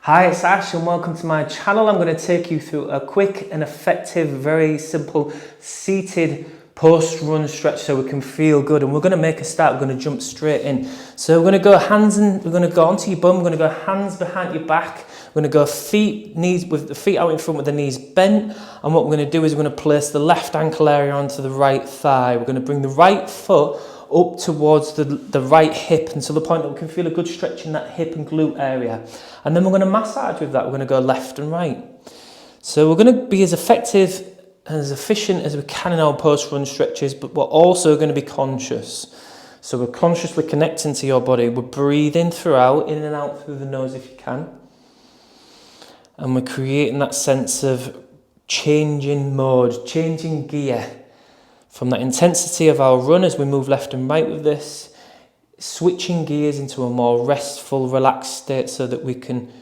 Hi, it's Ash and welcome to my channel. I'm going to take you through a quick and effective, very simple seated post-run stretch so we can feel good. And we're going to make a start. We're going to jump straight in. So we're going to go we're going to go onto your bum. We're going to go hands behind your back. We're going to go knees with the feet out in front with the knees bent. And what we're going to do is we're going to place the left ankle area onto the right thigh. We're going to bring the right foot up towards the right hip until the point that we can feel a good stretch in that hip and glute area. And then we're going to massage with that. We're going to go left and right. So we're going to be as effective and as efficient as we can in our post-run stretches, but we're also going to be conscious. So we're consciously connecting to your body. We're breathing throughout, in and out through the nose if you can. And we're creating that sense of changing mode, changing gear. From that intensity of our run as we move left and right with this, switching gears into a more restful, relaxed state so that we can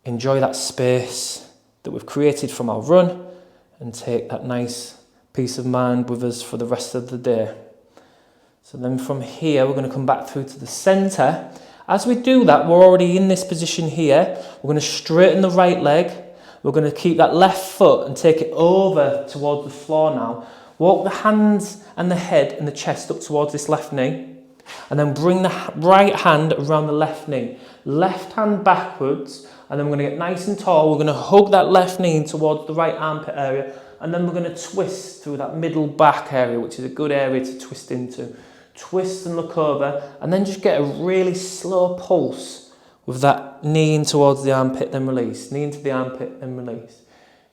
enjoy that space that we've created from our run and take that nice peace of mind with us for the rest of the day. So then from here, we're going to come back through to the center. As we do that, we're already in this position here. We're going to straighten the right leg. We're going to keep that left foot and take it over towards the floor now. Walk the hands and the head and the chest up towards this left knee. And then bring the right hand around the left knee. Left hand backwards. And then we're going to get nice and tall. We're going to hug that left knee in towards the right armpit area. And then we're going to twist through that middle back area, which is a good area to twist into. Twist and look over. And then just get a really slow pulse with that knee in towards the armpit, then release. Knee into the armpit, then release.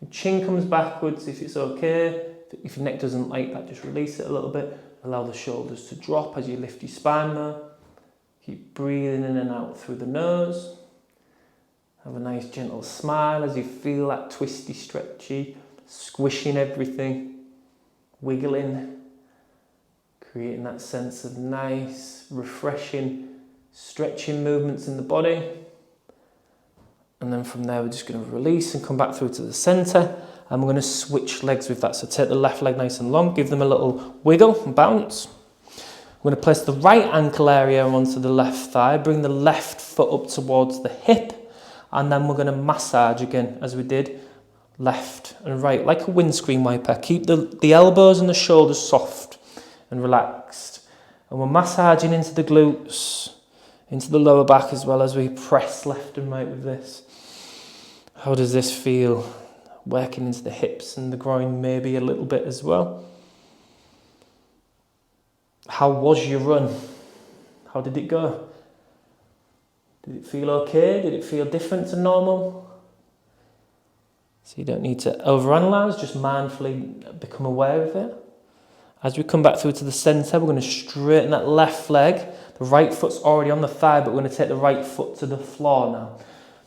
And chin comes backwards if it's okay. If your neck doesn't like that, just release it a little bit. Allow the shoulders to drop as you lift your spine now. Keep breathing in and out through the nose. Have a nice gentle smile as you feel that twisty, stretchy, squishing everything, wiggling, creating that sense of nice, refreshing, stretching movements in the body. And then from there, we're just going to release and come back through to the center. And we're going to switch legs with that. So take the left leg nice and long, give them a little wiggle and bounce. We're going to place the right ankle area onto the left thigh, bring the left foot up towards the hip, and then we're going to massage again, as we did, left and right, like a windscreen wiper. Keep the elbows and the shoulders soft and relaxed. And we're massaging into the glutes, into the lower back as well as we press left and right with this. How does this feel? Working into the hips and the groin maybe a little bit as well. How was your run? How did it go? Did it feel okay? Did it feel different to normal? So you don't need to overanalyze, just mindfully become aware of it. As we come back through to the center, we're going to straighten that left leg. The right foot's already on the thigh, but we're going to take the right foot to the floor now.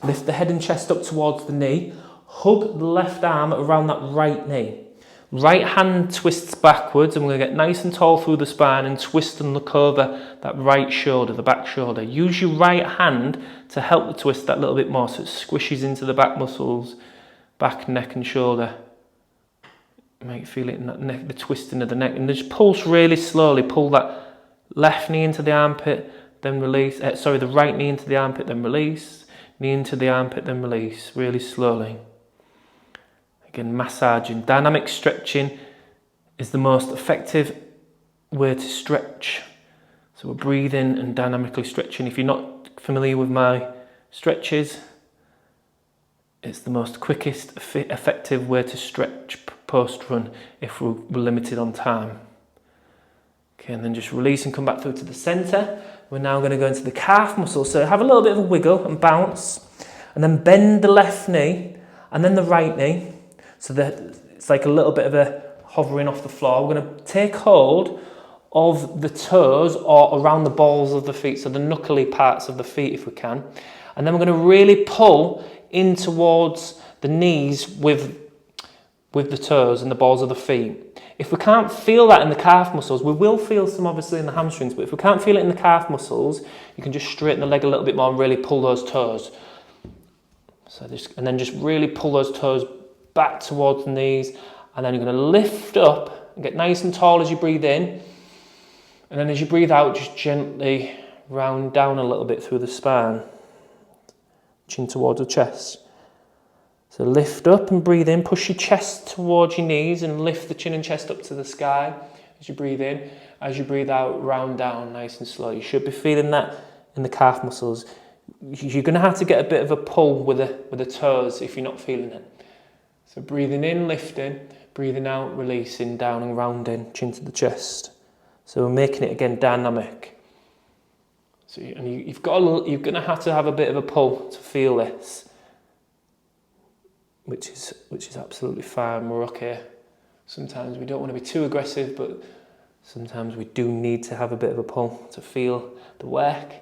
Lift the head and chest up towards the knee. Hug the left arm around that right knee. Right hand twists backwards and we're going to get nice and tall through the spine and twist and look over that right shoulder, the back shoulder. Use your right hand to help the twist that little bit more so it squishes into the back muscles, back, neck and shoulder. You might feel it in that neck, the twisting of the neck. And just pulse really slowly. Pull that left knee into the armpit, then release. The right knee into the armpit, then release. Knee into the armpit, then release. Really slowly. Again, massaging. Dynamic stretching is the most effective way to stretch. So we're breathing and dynamically stretching. If you're not familiar with my stretches, it's the most quickest, effective way to stretch post-run if we're limited on time. Okay, and then just release and come back through to the center. We're now going to go into the calf muscle. So have a little bit of a wiggle and bounce. And then bend the left knee and then the right knee. So that it's like a little bit of a hovering off the floor. We're going to take hold of the toes or around the balls of the feet, so the knuckly parts of the feet if we can. And then we're going to really pull in towards the knees with the toes and the balls of the feet. If we can't feel that in the calf muscles, we will feel some obviously in the hamstrings, but if we can't feel it in the calf muscles, you can just straighten the leg a little bit more and really pull those toes. And then just really pull those toes back towards the knees, and then you're going to lift up and get nice and tall as you breathe in, and then as you breathe out, just gently round down a little bit through the spine. chin towards the chest. So lift up and breathe in, push your chest towards your knees and lift the chin and chest up to the sky as you breathe in. As you breathe out, round down nice and slow. You should be feeling that in the calf muscles. You're going to have to get a bit of a pull with the toes if you're not feeling it. So breathing in, lifting, breathing out, releasing, down and rounding, chin to the chest. So we're making it again dynamic. So you're going to have a bit of a pull to feel this, which is absolutely fine. We're okay. Sometimes we don't want to be too aggressive, but sometimes we do need to have a bit of a pull to feel the work.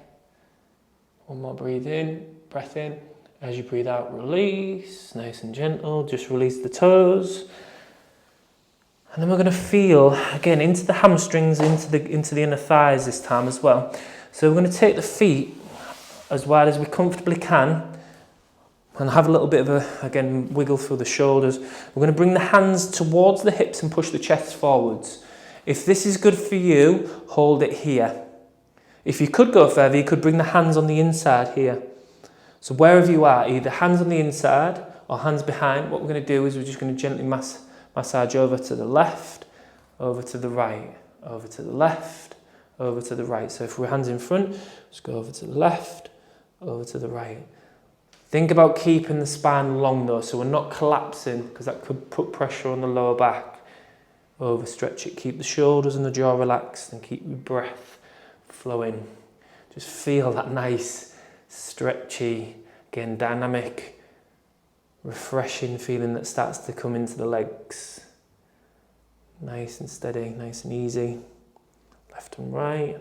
One more breath in. As you breathe out, release, nice and gentle, just release the toes. And then we're going to feel, again, into the hamstrings, into the inner thighs this time as well. So we're going to take the feet as wide as we comfortably can and have a little bit of again, wiggle through the shoulders. We're going to bring the hands towards the hips and push the chest forwards. If this is good for you, hold it here. If you could go further, you could bring the hands on the inside here. So wherever you are, either hands on the inside or hands behind, what we're going to do is we're just going to gently massage over to the left, over to the right, over to the left, over to the right. So if we're hands in front, just go over to the left, over to the right. Think about keeping the spine long though, so we're not collapsing because that could put pressure on the lower back. Overstretch it, keep the shoulders and the jaw relaxed and keep your breath flowing. Just feel that nice, stretchy, again dynamic, refreshing feeling that starts to come into the legs. Nice and steady, nice and easy. Left and right.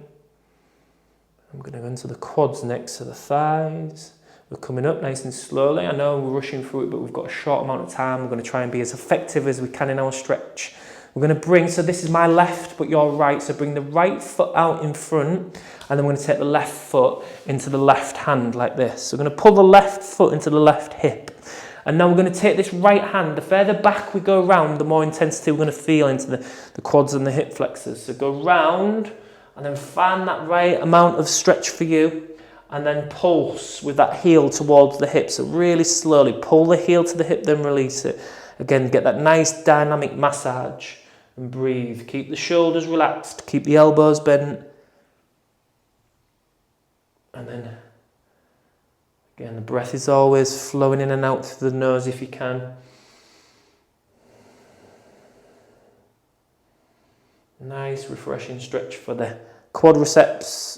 I'm going to go into the quads next to the thighs. We're coming up nice and slowly. I know we're rushing through it, but we've got a short amount of time. We're going to try and be as effective as we can in our stretch. We're going to bring, so this is my left, but your right. So bring the right foot out in front, and then we're going to take the left foot into the left hand like this. So we're going to pull the left foot into the left hip. And now we're going to take this right hand. The further back we go round, the more intensity we're going to feel into the quads and the hip flexors. So go round, and then find that right amount of stretch for you. And then pulse with that heel towards the hip. So really slowly pull the heel to the hip, then release it. Again, get that nice dynamic massage and breathe. Keep the shoulders relaxed, keep the elbows bent. And then, again, the breath is always flowing in and out through the nose if you can. Nice, refreshing stretch for the quadriceps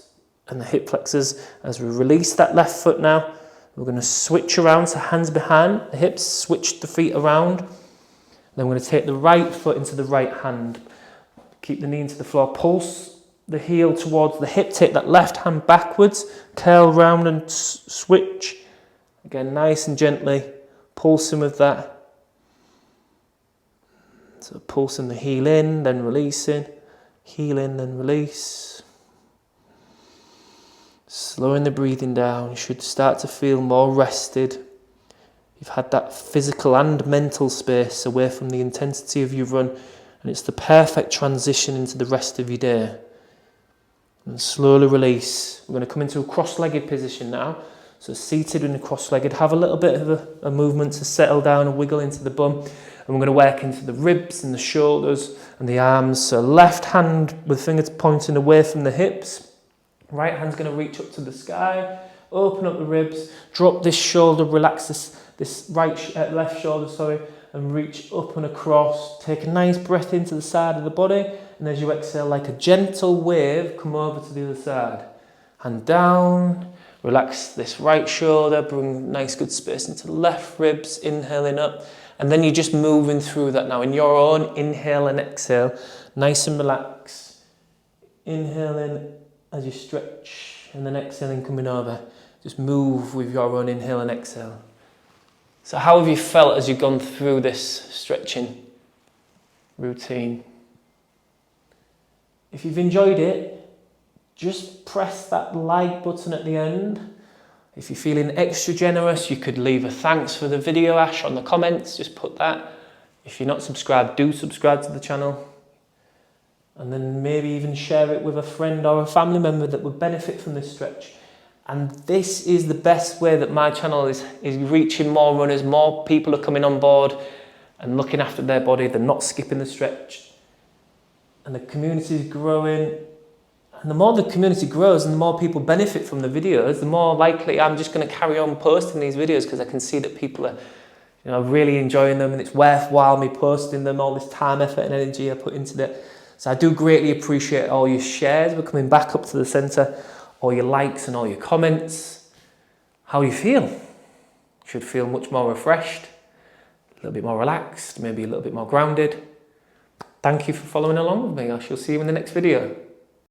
and the hip flexors. As we release that left foot now, we're going to switch around, so hands behind the hips, switch the feet around. Then we're going to take the right foot into the right hand. Keep the knee into the floor, pulse the heel towards the hip, take that left hand backwards, curl round and switch. Again, nice and gently, pulsing with that. So pulsing the heel in, then releasing, heel in, then release. Slowing the breathing down, you should start to feel more rested. You've had that physical and mental space away from the intensity of your run, and it's the perfect transition into the rest of your day. And slowly release. We're going to come into a cross-legged position now. So seated and cross-legged, have a little bit of a movement to settle down and wiggle into the bum. And we're going to work into the ribs and the shoulders and the arms. So left hand with fingers pointing away from the hips. Right hand's going to reach up to the sky. Open up the ribs. Drop this shoulder, relax this left shoulder, and reach up and across. Take a nice breath into the side of the body, and as you exhale, like a gentle wave, come over to the other side. Hand down, relax this right shoulder, bring nice good space into the left ribs, inhaling up, and then you're just moving through that now in your own inhale and exhale, nice and relaxed. Inhaling as you stretch, and then exhaling, coming over. Just move with your own inhale and exhale. So how have you felt as you've gone through this stretching routine? If you've enjoyed it, just press that like button at the end. If you're feeling extra generous, you could leave a thanks for the video, Ash, on the comments. Just put that. If you're not subscribed, do subscribe to the channel. And then maybe even share it with a friend or a family member that would benefit from this stretch. And this is the best way that my channel is reaching more runners. More people are coming on board and looking after their body. They're not skipping the stretch. And the community is growing. And the more the community grows and the more people benefit from the videos, the more likely I'm just going to carry on posting these videos, because I can see that people are, you know, really enjoying them, and it's worthwhile me posting them, all this time, effort and energy I put into it. So I do greatly appreciate all your shares. We're coming back up to the centre. All your likes and all your comments. How you feel? You should feel much more refreshed, a little bit more relaxed, maybe a little bit more grounded. Thank you for following along with me. I shall see you in the next video.